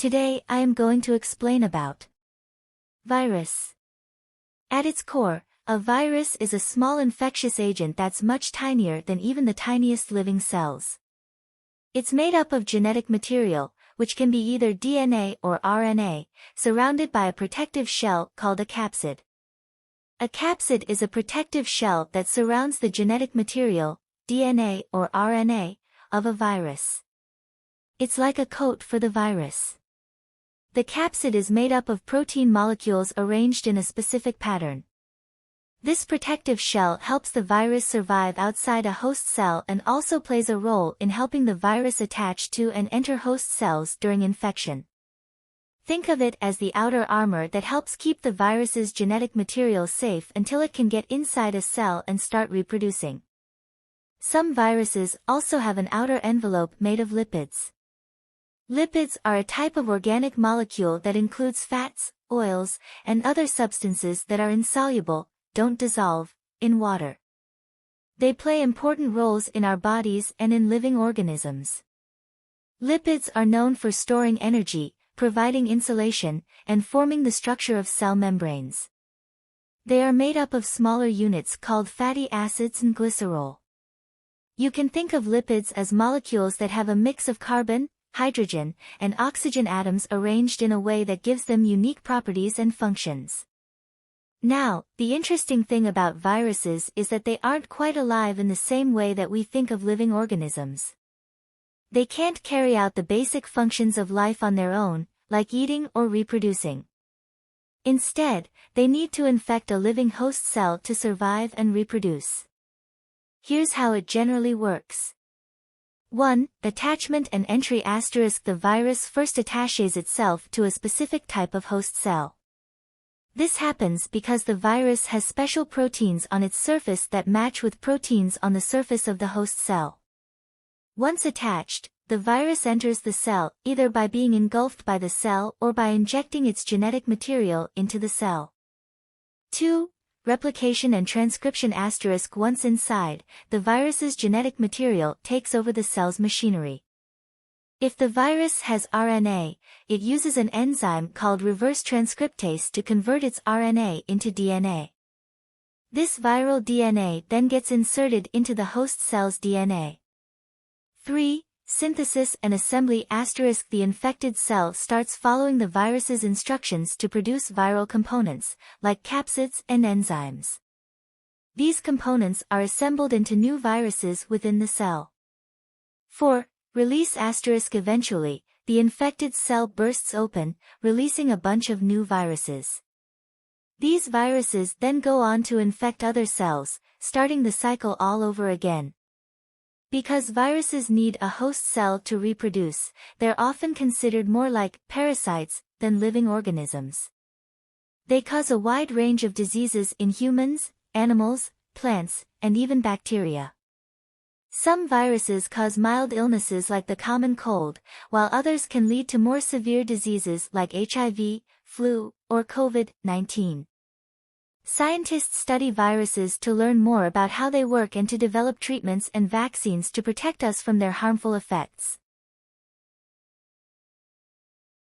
Today I am going to explain about virus. At its core, a virus is a small infectious agent that's much tinier than even the tiniest living cells. It's made up of genetic material, which can be either DNA or RNA, surrounded by a protective shell called a capsid. A capsid is a protective shell that surrounds the genetic material, DNA or RNA, of a virus. It's like a coat for the virus. The capsid is made up of protein molecules arranged in a specific pattern. This protective shell helps the virus survive outside a host cell and also plays a role in helping the virus attach to and enter host cells during infection. Think of it as the outer armor that helps keep the virus's genetic material safe until it can get inside a cell and start reproducing. Some viruses also have an outer envelope made of lipids. Lipids are a type of organic molecule that includes fats, oils, and other substances that are insoluble, don't dissolve, in water. They play important roles in our bodies and in living organisms. Lipids are known for storing energy, providing insulation, and forming the structure of cell membranes. They are made up of smaller units called fatty acids and glycerol. You can think of lipids as molecules that have a mix of carbon, hydrogen, and oxygen atoms arranged in a way that gives them unique properties and functions. Now, the interesting thing about viruses is that they aren't quite alive in the same way that we think of living organisms. They can't carry out the basic functions of life on their own, like eating or reproducing. Instead, they need to infect a living host cell to survive and reproduce. Here's how it generally works. 1. Detachment and entry *. The virus first attaches itself to a specific type of host cell. This happens because the virus has special proteins on its surface that match with proteins on the surface of the host cell. Once attached, the virus enters the cell either by being engulfed by the cell or by injecting its genetic material into the cell. 2. Replication and transcription *. Once inside, the virus's genetic material takes over the cell's machinery. If the virus has RNA, it uses an enzyme called reverse transcriptase to convert its RNA into DNA. This viral DNA then gets inserted into the host cell's DNA. 3. Synthesis and assembly *. The infected cell starts following the virus's instructions to produce viral components, like capsids and enzymes. These components are assembled into new viruses within the cell. 4. Release *. Eventually, the infected cell bursts open, releasing a bunch of new viruses. These viruses then go on to infect other cells, starting the cycle all over again. Because viruses need a host cell to reproduce, they're often considered more like parasites than living organisms. They cause a wide range of diseases in humans, animals, plants, and even bacteria. Some viruses cause mild illnesses like the common cold, while others can lead to more severe diseases like HIV, flu, or COVID-19. Scientists study viruses to learn more about how they work and to develop treatments and vaccines to protect us from their harmful effects.